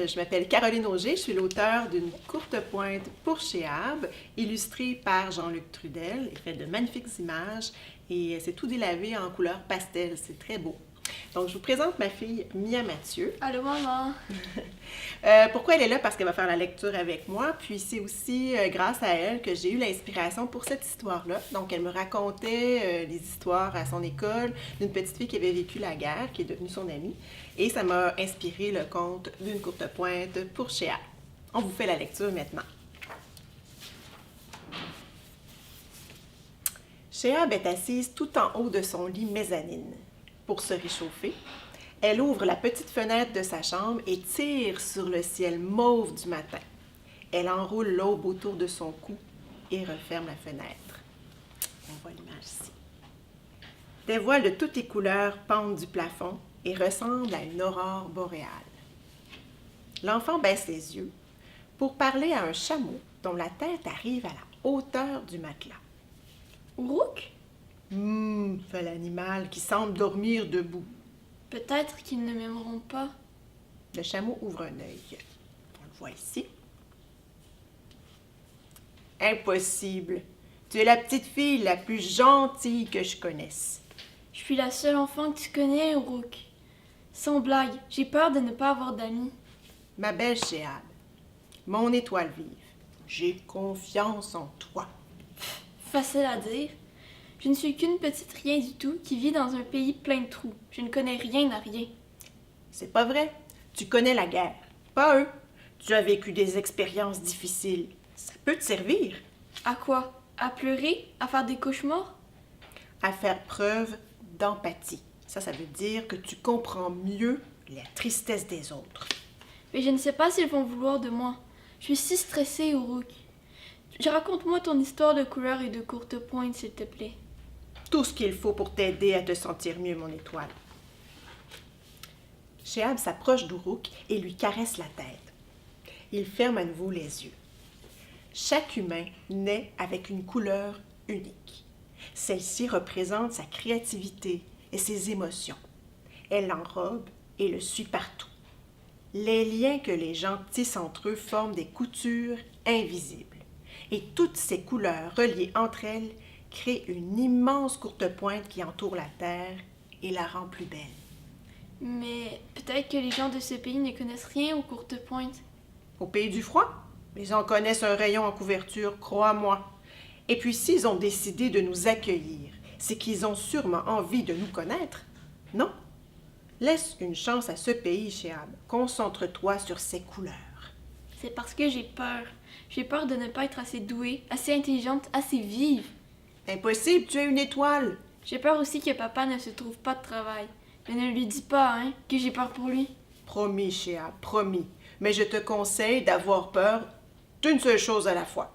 Je m'appelle Caroline Auger, je suis l'auteure d'une courte pointe pour Sheab, illustrée par Jean-Luc Trudel et faite de magnifiques images. Et c'est tout délavé en couleur pastel, c'est très beau. Donc, je vous présente ma fille Mia Mathieu. Allô, maman! Pourquoi elle est là? Parce qu'elle va faire la lecture avec moi. Puis c'est aussi grâce à elle que j'ai eu l'inspiration pour cette histoire-là. Donc, elle me racontait des histoires à son école d'une petite fille qui avait vécu la guerre, qui est devenue son amie. Et ça m'a inspiré le conte d'une courte pointe pour Sheab. On vous fait la lecture maintenant. Sheab est assise tout en haut de son lit mezzanine. Pour se réchauffer, elle ouvre la petite fenêtre de sa chambre et tire sur le ciel mauve du matin. Elle enroule l'aube autour de son cou et referme la fenêtre. On voit l'image ici. Des voiles de toutes les couleurs pendent du plafond et ressemblent à une aurore boréale. L'enfant baisse les yeux pour parler à un chameau dont la tête arrive à la hauteur du matelas. Uruk? Fait l'animal qui semble dormir debout. Peut-être qu'ils ne m'aimeront pas. Le chameau ouvre un œil. On le voit ici. Impossible. Tu es la petite fille la plus gentille que je connaisse. Je suis la seule enfant que tu connais, Uruk. Sans blague, j'ai peur de ne pas avoir d'amis. Ma belle Sheab, mon étoile vive, j'ai confiance en toi. Facile à dire. Je ne suis qu'une petite rien du tout qui vit dans un pays plein de trous. Je ne connais rien à rien. C'est pas vrai. Tu connais la guerre, pas eux. Tu as vécu des expériences difficiles. Ça peut te servir. À quoi? À pleurer? À faire des cauchemars? À faire preuve d'empathie. Ça veut dire que tu comprends mieux la tristesse des autres. Mais je ne sais pas s'ils vont vouloir de moi. Je suis si stressée, Uruk. Raconte-moi ton histoire de couleurs et de courte pointe, s'il te plaît. Tout ce qu'il faut pour t'aider à te sentir mieux, mon étoile. Sheab s'approche d'Uruk et lui caresse la tête. Il ferme à nouveau les yeux. Chaque humain naît avec une couleur unique. Celle-ci représente sa créativité et ses émotions. Elle l'enrobe et le suit partout. Les liens que les gens tissent entre eux forment des coutures invisibles. Et toutes ces couleurs reliées entre elles créent une immense courte pointe qui entoure la Terre et la rend plus belle. Mais peut-être que les gens de ce pays ne connaissent rien aux courtes pointes. Au pays du froid, les gens connaissent un rayon en couverture, crois-moi. Et puis s'ils ont décidé de nous accueillir, c'est qu'ils ont sûrement envie de nous connaître, non? Laisse une chance à ce pays, Sheab. Concentre-toi sur ses couleurs. C'est parce que j'ai peur. J'ai peur de ne pas être assez douée, assez intelligente, assez vive. Impossible, tu es une étoile. J'ai peur aussi que papa ne se trouve pas de travail. Mais ne lui dis pas, hein, que j'ai peur pour lui. Promis, Sheab, promis. Mais je te conseille d'avoir peur d'une seule chose à la fois.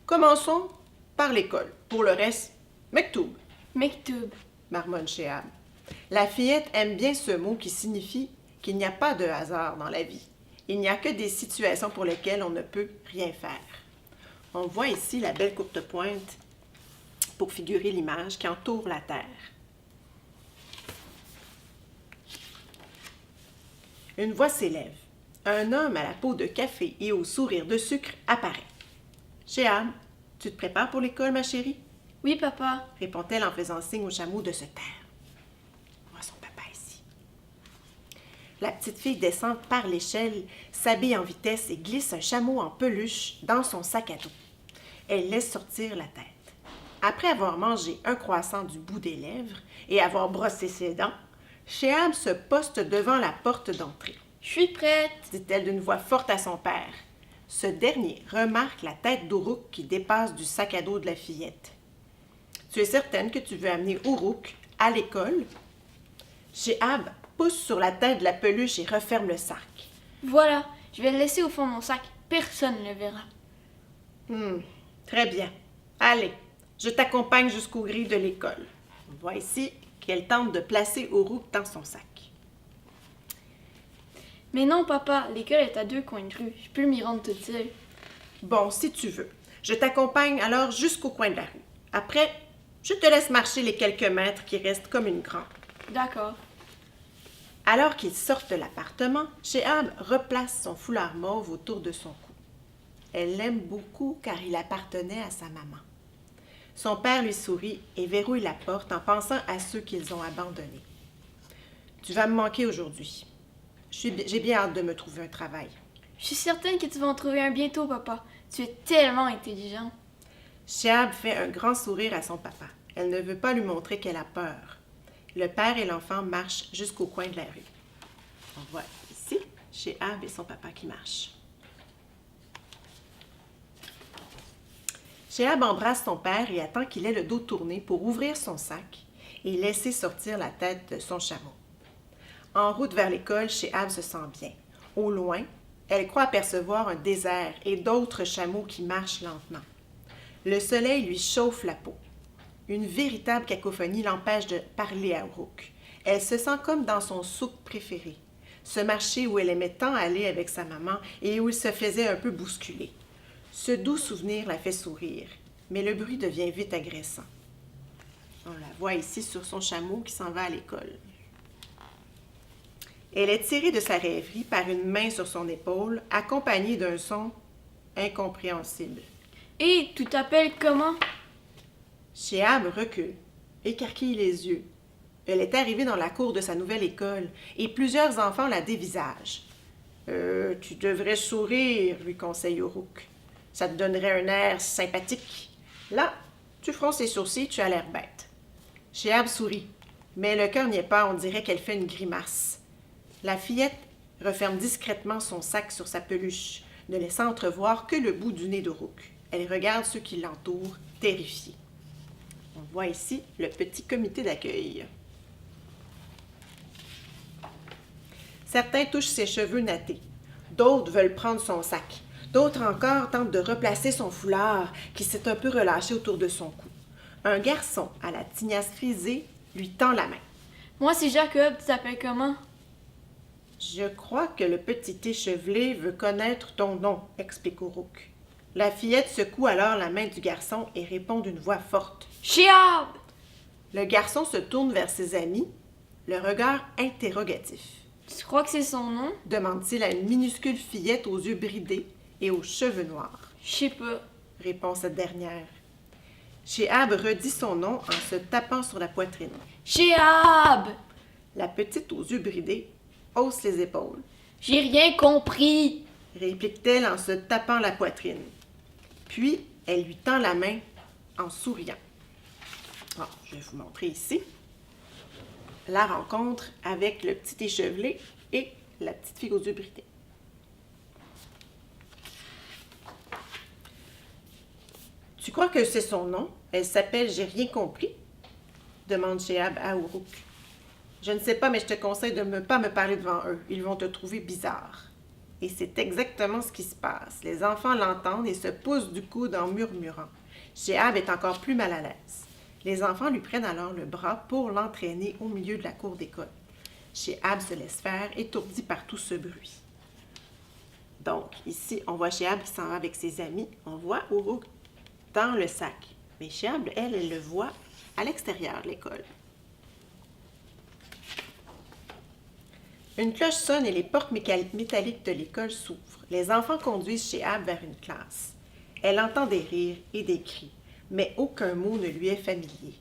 Commençons par l'école. Pour le reste, Mektoub, Mektoub. marmonne Sheab. La fillette aime bien ce mot qui signifie qu'il n'y a pas de hasard dans la vie. Il n'y a que des situations pour lesquelles on ne peut rien faire. On voit ici la belle courte pointe pour figurer l'image qui entoure la Terre. Une voix s'élève. Un homme à la peau de café et au sourire de sucre apparaît. « Sheab, tu te prépares pour l'école, ma chérie? » Oui, papa. répond-elle en faisant signe au chameau de se taire. On voit son papa ici. La petite fille descend par l'échelle, s'habille en vitesse et glisse un chameau en peluche dans son sac à dos. Elle laisse sortir la tête. Après avoir mangé un croissant du bout des lèvres et avoir brossé ses dents, Sheab se poste devant la porte d'entrée. « Je suis prête !» dit-elle d'une voix forte à son père. Ce dernier remarque la tête d'Uruk qui dépasse du sac à dos de la fillette. « Tu es certaine que tu veux amener Uruk à l'école? » Sheab pousse sur la tête de la peluche et referme le sac. Voilà, je vais le laisser au fond de mon sac. Personne ne le verra. Très bien. Allez, je t'accompagne jusqu'aux grilles de l'école. On voit ici qu'elle tente de placer Uruk dans son sac. Mais non, papa, l'école est à 2 coins de rue. Je peux m'y rendre toute seule. Bon, si tu veux. Je t'accompagne alors jusqu'au coin de la rue. Après, je te laisse marcher les quelques mètres qui restent comme une grande. D'accord. Alors qu'ils sortent de l'appartement, Shehab replace son foulard mauve autour de son cou. Elle l'aime beaucoup car il appartenait à sa maman. Son père lui sourit et verrouille la porte en pensant à ceux qu'ils ont abandonnés. « Tu vas me manquer aujourd'hui. J'ai bien hâte de me trouver un travail. » Je suis certaine que tu vas en trouver un bientôt, papa. Tu es tellement intelligent. Shehab fait un grand sourire à son papa. Elle ne veut pas lui montrer qu'elle a peur. Le père et l'enfant marchent jusqu'au coin de la rue. On voit ici Shehab et son papa qui marchent. Shehab embrasse son père et attend qu'il ait le dos tourné pour ouvrir son sac et laisser sortir la tête de son chameau. En route vers l'école, Shehab se sent bien. Au loin, elle croit apercevoir un désert et d'autres chameaux qui marchent lentement. Le soleil lui chauffe la peau. Une véritable cacophonie l'empêche de parler à Uruk. Elle se sent comme dans son souk préféré, ce marché où elle aimait tant aller avec sa maman et où il se faisait un peu bousculer. Ce doux souvenir la fait sourire, mais le bruit devient vite agressant. On la voit ici sur son chameau qui s'en va à l'école. Elle est tirée de sa rêverie par une main sur son épaule, accompagnée d'un son incompréhensible. « Hé, tu t'appelles comment? » Shehab recule, écarquille les yeux. Elle est arrivée dans la cour de sa nouvelle école et plusieurs enfants la dévisagent. Tu devrais sourire, lui conseille Uruk. Ça te donnerait un air sympathique. Là, tu fronces les sourcils, tu as l'air bête. Shehab sourit, mais le cœur n'y est pas, on dirait qu'elle fait une grimace. La fillette referme discrètement son sac sur sa peluche, ne laissant entrevoir que le bout du nez d'Uruk. Elle regarde ceux qui l'entourent, terrifiée. On voit ici le petit comité d'accueil. Certains touchent ses cheveux nattés. D'autres veulent prendre son sac. D'autres encore tentent de replacer son foulard qui s'est un peu relâché autour de son cou. Un garçon à la tignasse frisée lui tend la main. « Moi, c'est Jacob. Tu t'appelles comment? » « Je crois que le petit échevelé veut connaître ton nom, » explique Uruk. La fillette secoue alors la main du garçon et répond d'une voix forte. « Shehab! » Le garçon se tourne vers ses amis, le regard interrogatif. « Tu crois que c'est son nom? » demande-t-il à une minuscule fillette aux yeux bridés et aux cheveux noirs. « Je sais pas. » répond cette dernière. Shehab redit son nom en se tapant sur la poitrine. « Shehab! » La petite aux yeux bridés hausse les épaules. « J'ai rien compris! » réplique-t-elle en se tapant la poitrine. Puis, elle lui tend la main en souriant. Je vais vous montrer ici la rencontre avec le petit échevelé et la petite fille aux yeux bridés. Tu crois que c'est son nom? Elle s'appelle J'ai rien compris? Demande Shehab à Uruk. Je ne sais pas, mais je te conseille de ne pas me parler devant eux. Ils vont te trouver bizarre. Et c'est exactement ce qui se passe. Les enfants l'entendent et se poussent du coude en murmurant. Shehab est encore plus mal à l'aise. Les enfants lui prennent alors le bras pour l'entraîner au milieu de la cour d'école. Shehab se laisse faire, étourdi par tout ce bruit. Donc, ici, on voit Shehab qui s'en va avec ses amis. On voit Uruk dans le sac. Mais Shehab, elle le voit à l'extérieur de l'école. Une cloche sonne et les portes métalliques de l'école s'ouvrent. Les enfants conduisent Shehab vers une classe. Elle entend des rires et des cris, mais aucun mot ne lui est familier.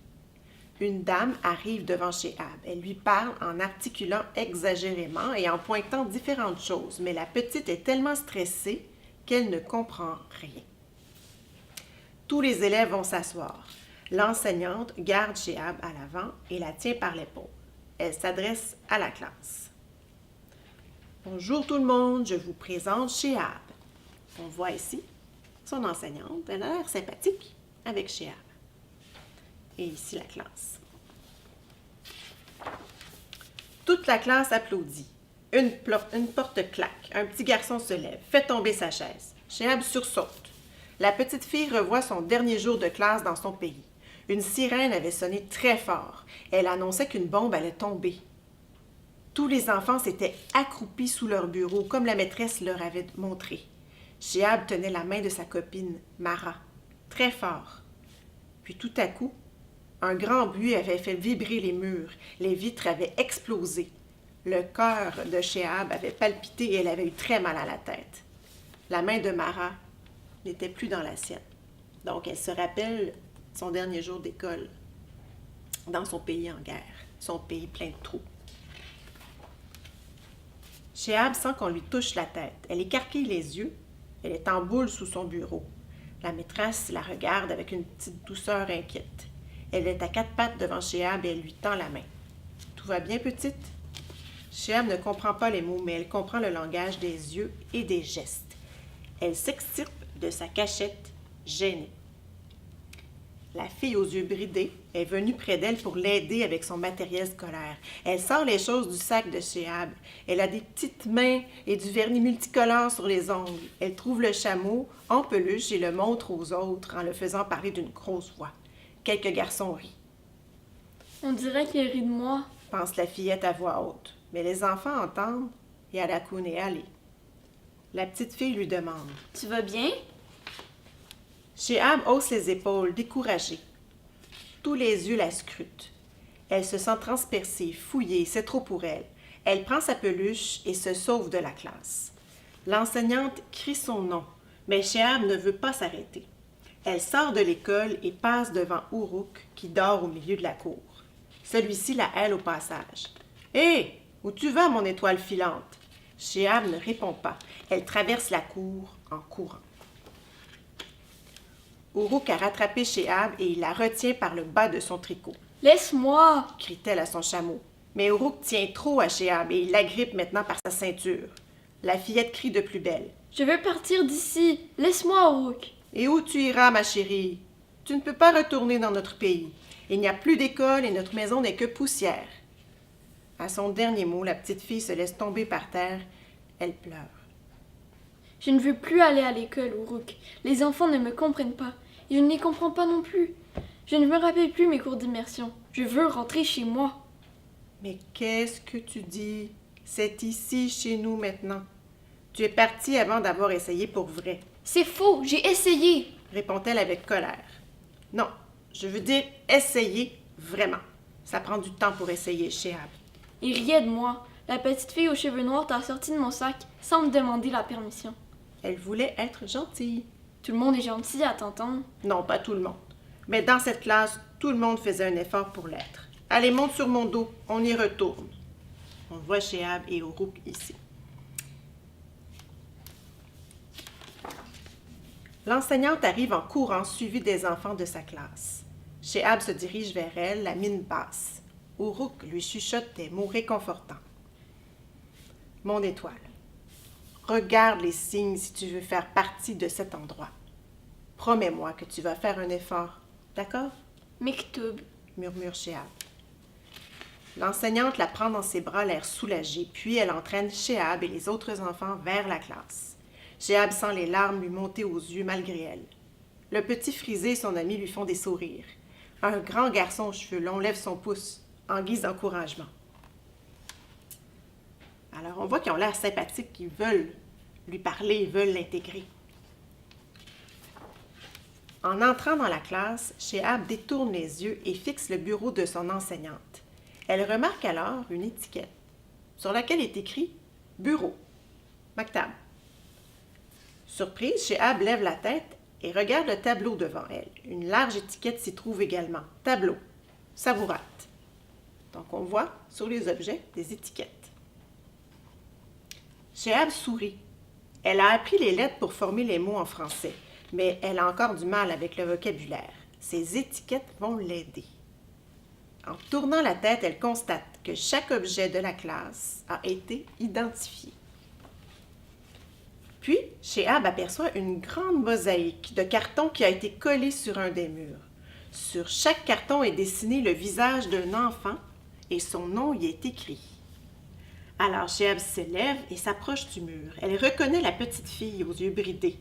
Une dame arrive devant Shehab. Elle lui parle en articulant exagérément et en pointant différentes choses, mais la petite est tellement stressée qu'elle ne comprend rien. Tous les élèves vont s'asseoir. L'enseignante garde Shehab à l'avant et la tient par l'épaule. Elle s'adresse à la classe. « Bonjour tout le monde, je vous présente Shehab. » On voit ici son enseignante, elle a l'air sympathique avec Shehab. Et ici la classe. Toute la classe applaudit. Une porte claque, un petit garçon se lève, fait tomber sa chaise. Shehab sursaute. La petite fille revoit son dernier jour de classe dans son pays. Une sirène avait sonné très fort. Elle annonçait qu'une bombe allait tomber. Tous les enfants s'étaient accroupis sous leur bureau, comme la maîtresse leur avait montré. Shehab tenait la main de sa copine, Mara, très fort. Puis tout à coup, un grand bruit avait fait vibrer les murs. Les vitres avaient explosé. Le cœur de Sheab avait palpité et elle avait eu très mal à la tête. La main de Mara n'était plus dans la sienne. Donc, elle se rappelle son dernier jour d'école dans son pays en guerre, son pays plein de trous. Sheab sent qu'on lui touche la tête. Elle écarquille les yeux. Elle est en boule sous son bureau. La maîtresse la regarde avec une petite douceur inquiète. Elle est à quatre pattes devant Sheab et elle lui tend la main. « Tout va bien, petite? » Sheab ne comprend pas les mots, mais elle comprend le langage des yeux et des gestes. Elle s'extirpe de sa cachette, gênée. La fille aux yeux bridés est venue près d'elle pour l'aider avec son matériel scolaire. Elle sort les choses du sac de Sheab. Elle a des petites mains et du vernis multicolore sur les ongles. Elle trouve le chameau en peluche et le montre aux autres en le faisant parler d'une grosse voix. Quelques garçons rient. On dirait qu'il rit de moi. Pense la fillette à voix haute. Mais les enfants entendent et à la coune et aller. La petite fille lui demande. Tu vas bien? Sheab hausse les épaules, découragée. Tous les yeux la scrutent. Elle se sent transpercée, fouillée, c'est trop pour elle. Elle prend sa peluche et se sauve de la classe. L'enseignante crie son nom, mais Sheab ne veut pas s'arrêter. Elle sort de l'école et passe devant Uruk qui dort au milieu de la cour. Celui-ci la hèle au passage. « Hé, où tu vas, mon étoile filante? » Sheab ne répond pas. Elle traverse la cour en courant. Uruk a rattrapé Sheab et il la retient par le bas de son tricot. « Laisse-moi! » crie-t-elle à son chameau. Mais Uruk tient trop à Sheab et il l'agrippe maintenant par sa ceinture. La fillette crie de plus belle. « Je veux partir d'ici! Laisse-moi, Uruk! » « Et où tu iras, ma chérie? Tu ne peux pas retourner dans notre pays. Il n'y a plus d'école et notre maison n'est que poussière. » À son dernier mot, la petite fille se laisse tomber par terre. Elle pleure. « Je ne veux plus aller à l'école, Uruk. Les enfants ne me comprennent pas. Et je ne les comprends pas non plus. Je ne me rappelle plus mes cours d'immersion. Je veux rentrer chez moi. » « Mais qu'est-ce que tu dis? C'est ici, chez nous, maintenant. Tu es partie avant d'avoir essayé pour vrai. » « C'est faux, j'ai essayé. » répond-elle avec colère. « Non, je veux dire essayer vraiment. Ça prend du temps pour essayer, Sheab. » Il riait de moi. La petite fille aux cheveux noirs t'a sorti de mon sac sans me demander la permission. Elle voulait être gentille. Tout le monde est gentil à t'entendre. Non, pas tout le monde. Mais dans cette classe, tout le monde faisait un effort pour l'être. Allez, monte sur mon dos, on y retourne. On voit Sheab et Uruk ici. L'enseignante arrive en courant, suivie des enfants de sa classe. Sheab se dirige vers elle, la mine basse. Uruk lui chuchote des mots réconfortants. « Mon étoile, regarde les signes si tu veux faire partie de cet endroit. Promets-moi que tu vas faire un effort, d'accord? » « Mektoub, » murmure Sheab. L'enseignante la prend dans ses bras, l'air soulagée, puis elle entraîne Sheab et les autres enfants vers la classe. Sheab sent les larmes lui monter aux yeux malgré elle. Le petit frisé et son ami lui font des sourires. Un grand garçon aux cheveux longs lève son pouce en guise d'encouragement. Alors on voit qu'ils ont l'air sympathiques, qu'ils veulent lui parler, ils veulent l'intégrer. En entrant dans la classe, Sheab détourne les yeux et fixe le bureau de son enseignante. Elle remarque alors une étiquette sur laquelle est écrit « Bureau, Maktab ». Surprise, Sheab lève la tête et regarde le tableau devant elle. Une large étiquette s'y trouve également. Tableau, Savourat. Donc on voit sur les objets des étiquettes. Sheab sourit. Elle a appris les lettres pour former les mots en français, mais elle a encore du mal avec le vocabulaire. Ces étiquettes vont l'aider. En tournant la tête, elle constate que chaque objet de la classe a été identifié. Puis, Sheab aperçoit une grande mosaïque de carton qui a été collée sur un des murs. Sur chaque carton est dessiné le visage d'un enfant et son nom y est écrit. Alors Sheab s'élève et s'approche du mur. Elle reconnaît la petite fille aux yeux bridés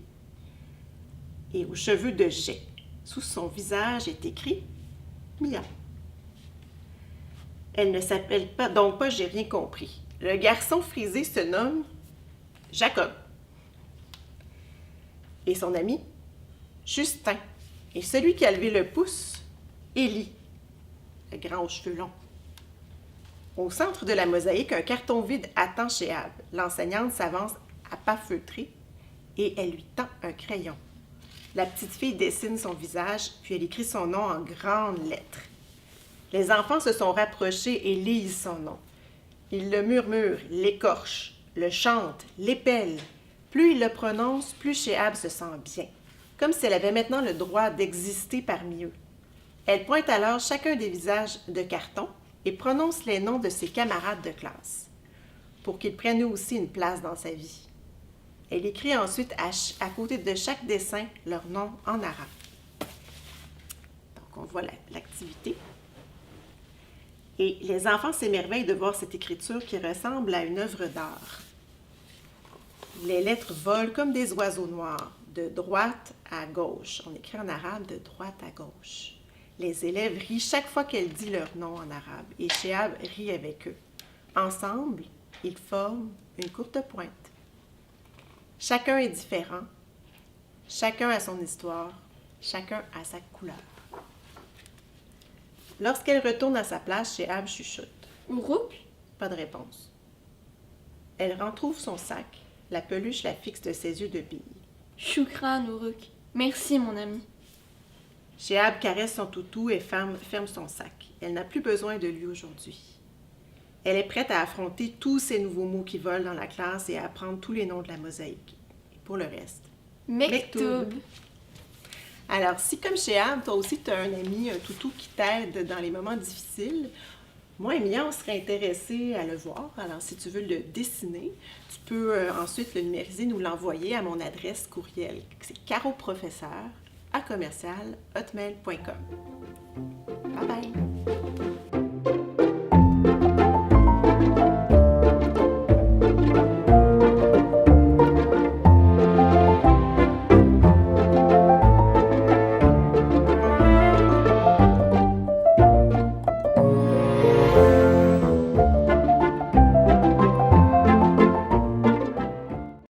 et aux cheveux de jais. Sous son visage est écrit « Mia ». Elle ne s'appelle donc pas « J'ai rien compris ». Le garçon frisé se nomme Jacob. Et son ami, Justin. Et celui qui a levé le pouce, Élie, le grand aux cheveux longs. Au centre de la mosaïque, un carton vide attend Sheab. L'enseignante s'avance à pas feutrés et elle lui tend un crayon. La petite fille dessine son visage, puis elle écrit son nom en grandes lettres. Les enfants se sont rapprochés et lisent son nom. Ils le murmurent, l'écorchent, le chantent, l'épellent. Plus ils le prononcent, plus Sheab se sent bien, comme si elle avait maintenant le droit d'exister parmi eux. Elle pointe alors chacun des visages de carton et prononce les noms de ses camarades de classe, pour qu'ils prennent eux aussi une place dans sa vie. Elle écrit ensuite à côté de chaque dessin leur nom en arabe. Donc on voit l'activité. Et les enfants s'émerveillent de voir cette écriture qui ressemble à une œuvre d'art. Les lettres volent comme des oiseaux noirs, de droite à gauche. On écrit en arabe de droite à gauche. Les élèves rient chaque fois qu'elle dit leur nom en arabe et Sheab rit avec eux. Ensemble, ils forment une courte pointe. Chacun est différent, chacun a son histoire, chacun a sa couleur. Lorsqu'elle retourne à sa place, Sheab chuchote. Uruk? Pas de réponse. Elle retrouve son sac, la peluche la fixe de ses yeux de bille. Shukran, Uruk. Merci, mon ami. Sheab caresse son toutou et ferme son sac. Elle n'a plus besoin de lui aujourd'hui. Elle est prête à affronter tous ces nouveaux mots qui volent dans la classe et à apprendre tous les noms de la mosaïque. Et pour le reste, Mektoub. Alors, si comme Sheab, toi aussi tu as un ami, un toutou qui t'aide dans les moments difficiles, moi et Mia, on serait intéressés à le voir. Alors, si tu veux le dessiner, tu peux ensuite le numériser, nous l'envoyer à mon adresse courriel. C'est caroprofesseur@hotmail.com. Bye bye!